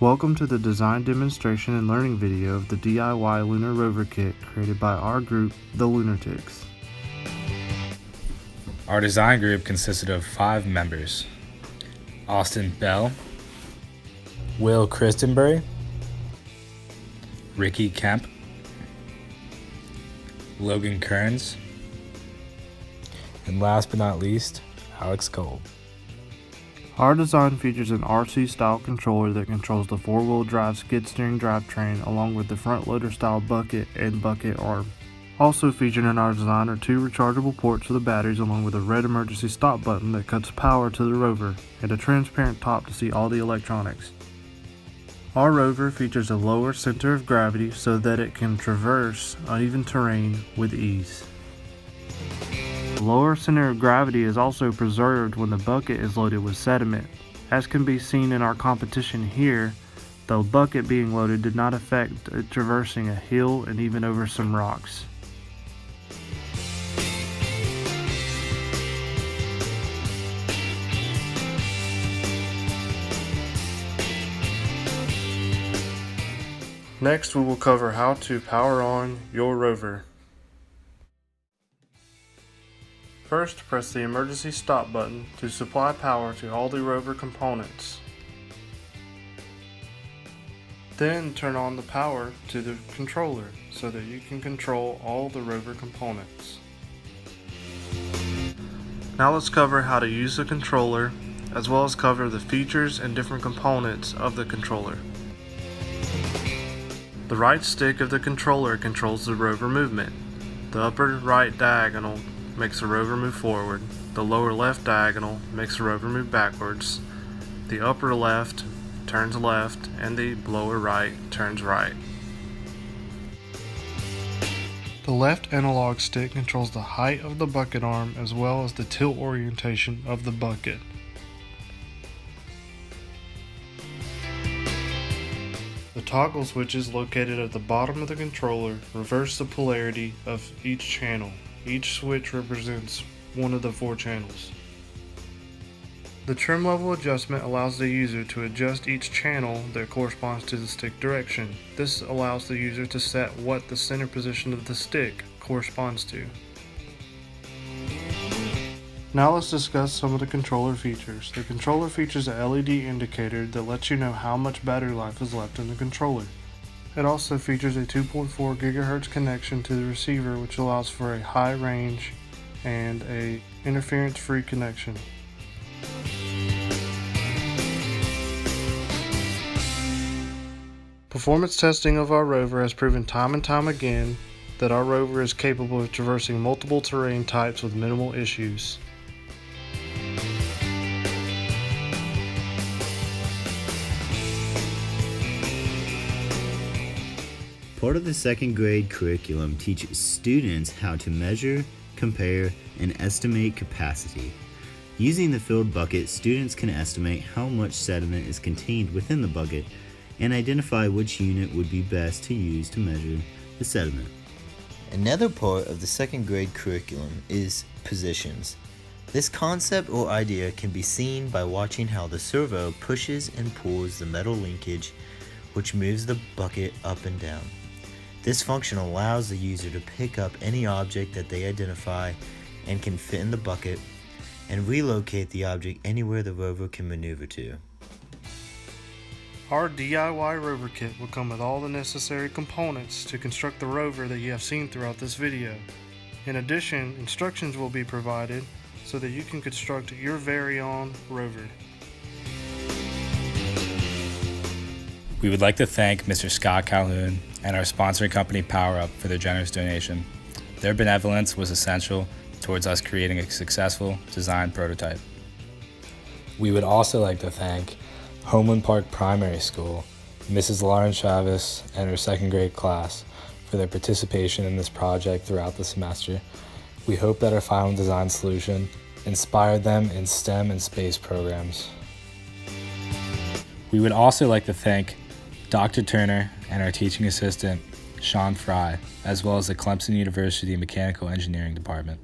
Welcome to the design demonstration and learning video of the DIY Lunar Rover kit created by our group, the Lunatics. Our design group consisted of 5 members: Austin Bell, Will Christenbury, Ricky Kemp, Logan Kearns, and last but not least, Alex Cole. Our design features an RC style controller that controls the 4-wheel drive skid steering drivetrain along with the front loader style bucket and bucket arm. Also featured in our design are 2 rechargeable ports for the batteries along with a red emergency stop button that cuts power to the Rover and a transparent top to see all the electronics. Our Rover features a lower center of gravity so that it can traverse uneven terrain with ease. The lower center of gravity is also preserved when the bucket is loaded with sediment. As can be seen in our competition here, the bucket being loaded did not affect it traversing a hill and even over some rocks. Next, we will cover how to power on your Rover. First, press the emergency stop button to supply power to all the Rover components. Then turn on the power to the controller so that you can control all the Rover components. Now let's cover how to use the controller, as well as cover the features and different components of the controller. The right stick of the controller controls the Rover movement. The upper right diagonal makes the Rover move forward, the lower left diagonal makes the Rover move backwards, the upper left turns left, and the lower right turns right. The left analog stick controls the height of the bucket arm as well as the tilt orientation of the bucket. The toggle switches located at the bottom of the controller reverse the polarity of each channel. Each switch represents one of the 4 channels. The trim level adjustment allows the user to adjust each channel that corresponds to the stick direction. This allows the user to set what the center position of the stick corresponds to. Now let's discuss some of the controller features. The controller features a LED indicator that lets you know how much battery life is left in the controller. It also features a 2.4 GHz connection to the receiver, which allows for a high range and a interference-free connection. Performance testing of our Rover has proven time and time again that our Rover is capable of traversing multiple terrain types with minimal issues. Part of the second grade curriculum teaches students how to measure, compare, and estimate capacity. Using the filled bucket, students can estimate how much sediment is contained within the bucket and identify which unit would be best to use to measure the sediment. Another part of the second grade curriculum is positions. This concept or idea can be seen by watching how the servo pushes and pulls the metal linkage, which moves the bucket up and down. This function allows the user to pick up any object that they identify and can fit in the bucket and relocate the object anywhere the Rover can maneuver to. Our DIY Rover kit will come with all the necessary components to construct the Rover that you have seen throughout this video. In addition, instructions will be provided so that you can construct your very own Rover. We would like to thank Mr. Scott Calhoun and our sponsoring company PowerUp for their generous donation. Their benevolence was essential towards us creating a successful design prototype. We would also like to thank Homeland Park Primary School, Mrs. Lauren Travis and her second grade class for their participation in this project throughout the semester. We hope that our final design solution inspired them in STEM and space programs. We would also like to thank Dr. Turner and our teaching assistant, Sean Fry, as well as the Clemson University Mechanical Engineering Department.